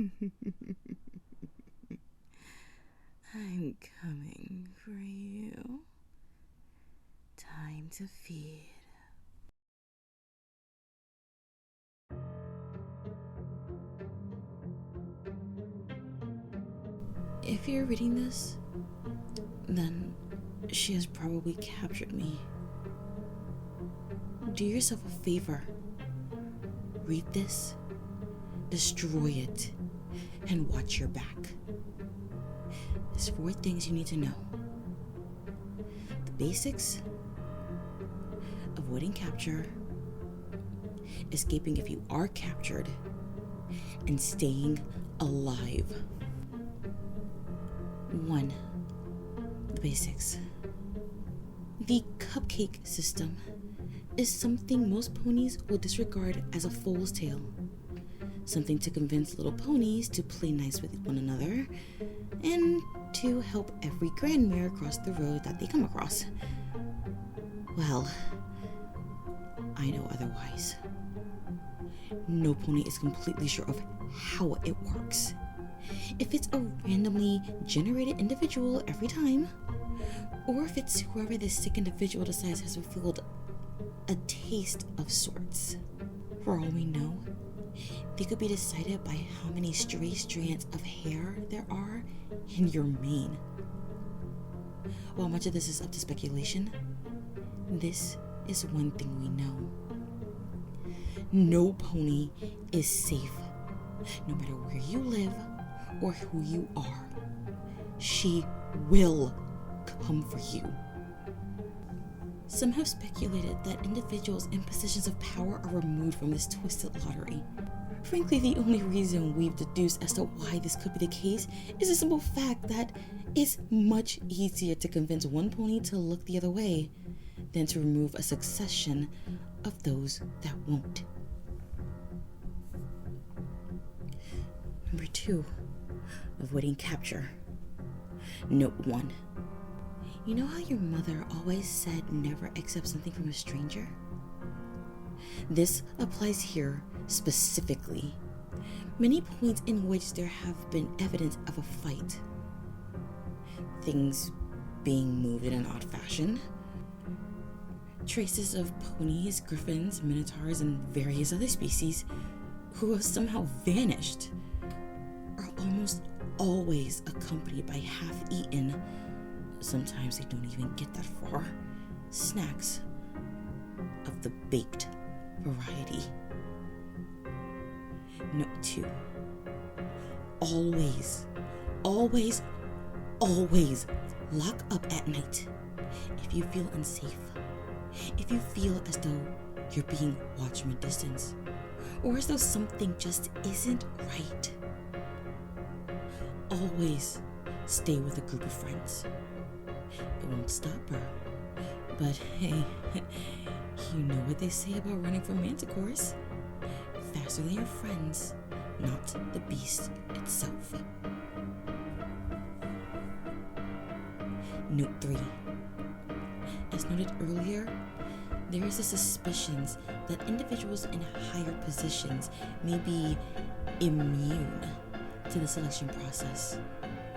I'm coming for you. Time to feed. If you're reading this, then she has probably captured me. Do yourself a favor. Read this, destroy it, and watch your back. There's 4 things you need to know. The basics: avoiding capture, escaping if you are captured, and staying alive. 1. The basics. The cupcake system is something most ponies will disregard as a fool's tale. Something to convince little ponies to play nice with one another and to help every grandmare cross the road that they come across. Well, I know otherwise. No pony is completely sure of how it works. If it's a randomly generated individual every time, or if it's whoever this sick individual decides has fulfilled a taste of sorts. For all we know, they could be decided by how many stray strands of hair there are in your mane. While much of this is up to speculation, this is one thing we know. No pony is safe, no matter where you live or who you are. She will come for you. Some have speculated that individuals in positions of power are removed from this twisted lottery. Frankly, the only reason we've deduced as to why this could be the case is the simple fact that it's much easier to convince one pony to look the other way than to remove a succession of those that won't. Number 2, avoiding capture. Note 1. You know how your mother always said never accept something from a stranger? This applies here specifically. Many points in which there have been evidence of a fight. Things being moved in an odd fashion. Traces of ponies, griffins, minotaurs, and various other species who have somehow vanished are almost always accompanied by half-eaten, sometimes they don't even get that far, snacks of the baked variety. Note 2. Always lock up at night if you feel unsafe, if you feel as though you're being watched from a distance, or as though something just isn't right. Always stay with a group of friends. It won't stop her, but hey, you know what they say about running from manticores. Faster than your friends, not the beast itself. Note 3. As noted earlier, there is a suspicion that individuals in higher positions may be immune to the selection process.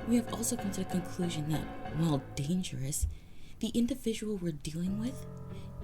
We have also come to the conclusion that, while dangerous, the individual we're dealing with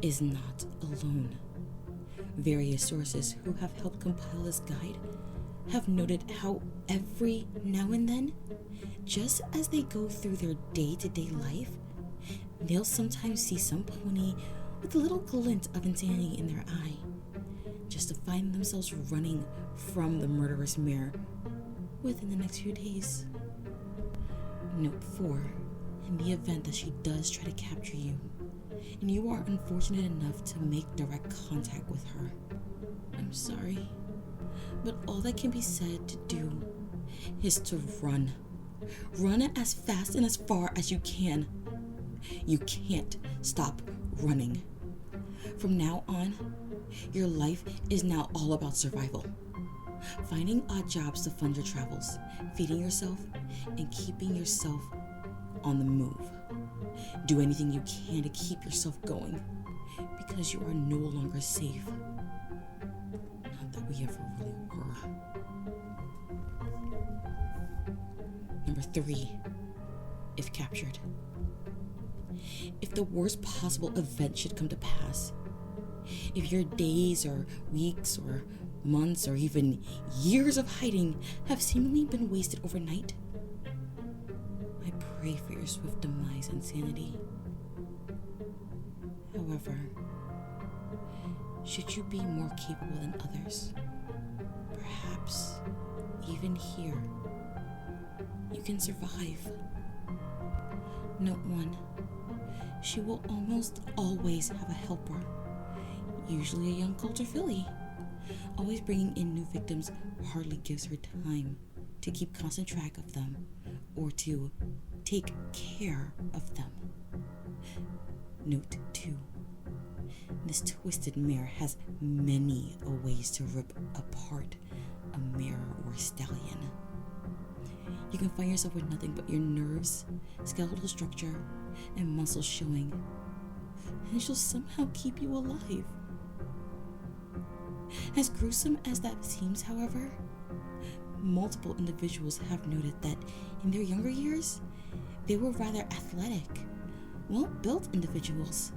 is not alone. Various sources who have helped compile this guide have noted how every now and then, just as they go through their day-to-day life, they'll sometimes see some pony with a little glint of insanity in their eye, just to find themselves running from the murderous mare within the next few days. Note 4. In the event that she does try to capture you, and you are unfortunate enough to make direct contact with her, I'm sorry, but all that can be said to do is to run. Run as fast and as far as you can. You can't stop running. From now on, your life is now all about survival. Finding odd jobs to fund your travels, feeding yourself, and keeping yourself on the move. Do anything you can to keep yourself going, because you are no longer safe. Not that we ever really were. number 3, if captured. If the worst possible event should come to pass, if your days or weeks or months or even years of hiding have seemingly been wasted overnight, I pray for your swift demise and sanity. However, should you be more capable than others, perhaps even here, you can survive. Note 1. She will almost always have a helper, usually a young culture filly. Always bringing in new victims hardly gives her time to keep constant track of them or to take care of them. Note 2. This twisted mare has many ways to rip apart a mare or stallion. You can find yourself with nothing but your nerves, skeletal structure, and muscles showing, and she'll somehow keep you alive. As gruesome as that seems, however, multiple individuals have noted that in their younger years, they were rather athletic, well-built individuals.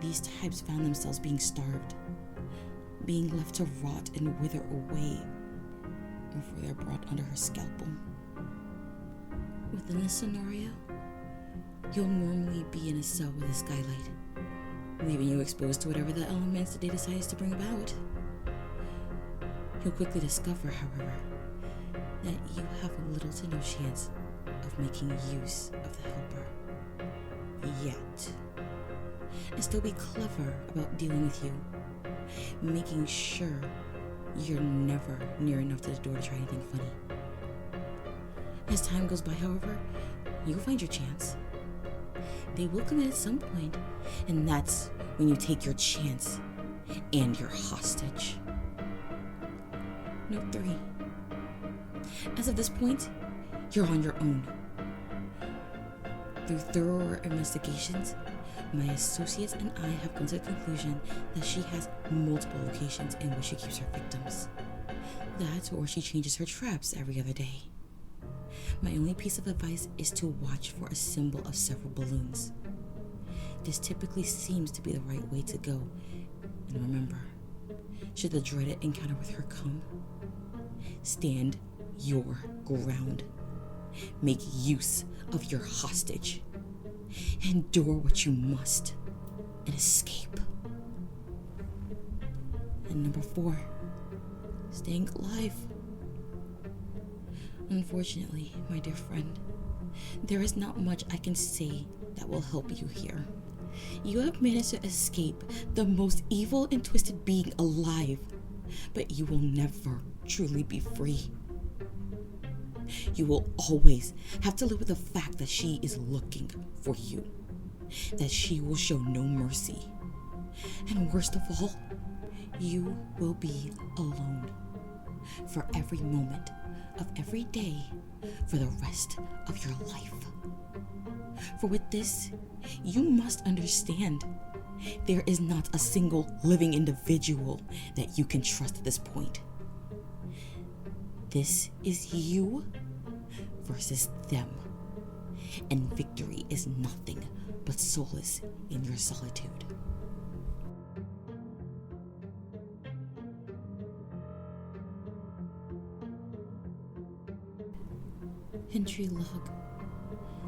These types found themselves being starved, being left to rot and wither away before they're brought under her scalpel. Within this scenario, you'll normally be in a cell with a skylight, leaving you exposed to whatever the elements the day decides to bring about. You'll quickly discover, however, that you have little to no chance of making use of the helper. Yet. And still be clever about dealing with you, making sure you're never near enough to the door to try anything funny. As time goes by, however, you'll find your chance. They will come in at some point, and that's when you take your chance and your hostage. Note 3. As of this point, you're on your own. Through thorough investigations, my associates and I have come to the conclusion that she has multiple locations in which she keeps her victims. That or she changes her traps every other day. My only piece of advice is to watch for a symbol of several balloons. This typically seems to be the right way to go. And remember, should the dreaded encounter with her come, stand your ground. Make use of your hostage. Endure what you must and escape. And number 4, staying alive. Unfortunately, my dear friend, there is not much I can say that will help you here. You have managed to escape the most evil and twisted being alive, but you will never truly be free. You will always have to live with the fact that she is looking for you, that she will show no mercy, and worst of all, you will be alone for every moment of every day for the rest of your life. For with this, you must understand there is not a single living individual that you can trust at this point. This is you versus them, and victory is nothing but solace in your solitude. Entry log.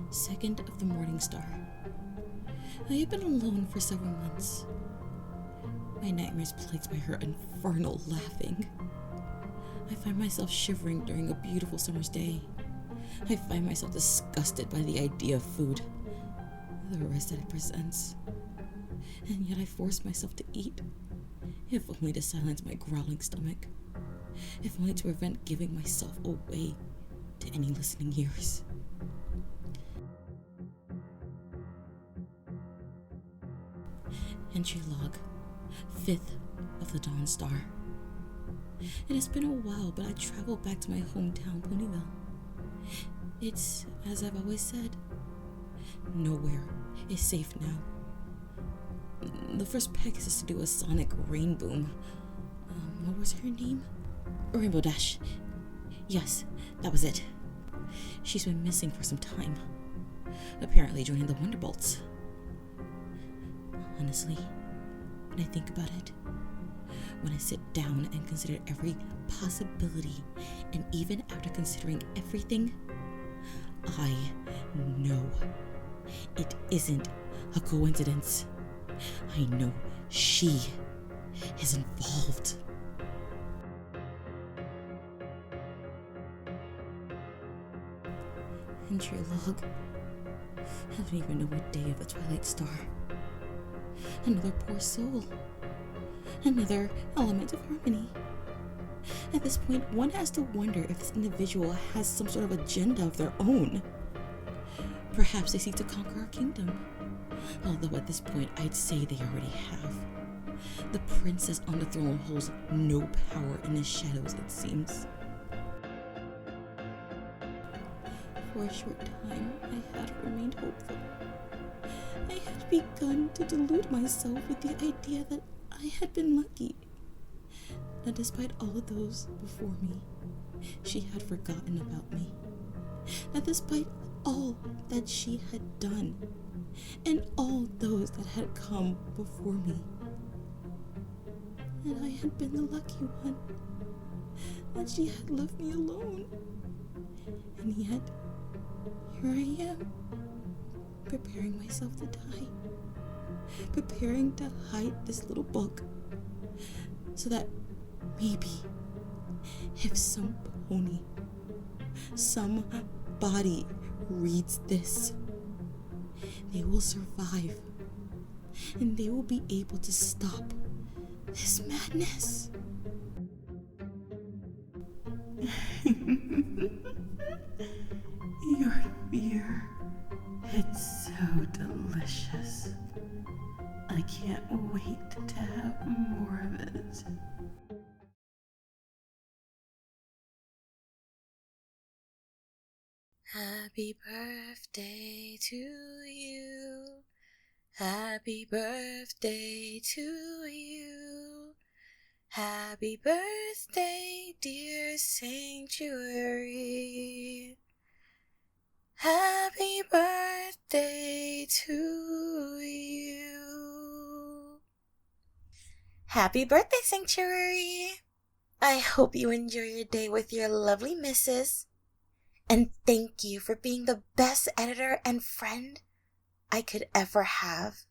2nd of the Morning Star. I have been alone for several months. My nightmares plagued by her infernal laughing. I find myself shivering during a beautiful summer's day. I find myself disgusted by the idea of food, the rest that it presents. And yet I force myself to eat, if only to silence my growling stomach, if only to prevent giving myself away to any listening ears. Entry log. 5th of the Dawn Star. It has been a while, but I traveled back to my hometown, Ponyville. It's as I've always said, nowhere is safe now. The first Pegasus to do a sonic rain boom. What was her name? Rainbow Dash. Yes, that was it. She's been missing for some time, apparently joining the Wonderbolts. Honestly, when I think about it, when I sit down and consider every possibility, and even after considering everything, I know it isn't a coincidence. I know she is involved. Entry log. I don't even know what day of the Twilight Star. Another poor soul. Another element of harmony. At this point, one has to wonder if this individual has some sort of agenda of their own. Perhaps they seek to conquer our kingdom. Although at this point, I'd say they already have. The princess on the throne holds no power in the shadows, it seems. For a short time, I had remained hopeful. I had begun to delude myself with the idea that I had been lucky. That despite all of those before me, she had forgotten about me. That despite all that she had done, and all those that had come before me, that I had been the lucky one, that she had left me alone. And yet, here I am, preparing myself to die, preparing to hide this little book, so that maybe, if some pony, somebody reads this, they will survive, and they will be able to stop this madness. Your fear, it's so delicious. I can't wait to have more of it. Happy birthday to you. Happy birthday to you. Happy birthday, dear Sanctuary. Happy birthday to you. Happy birthday, Sanctuary. I hope you enjoy your day with your lovely missus. And thank you for being the best editor and friend I could ever have.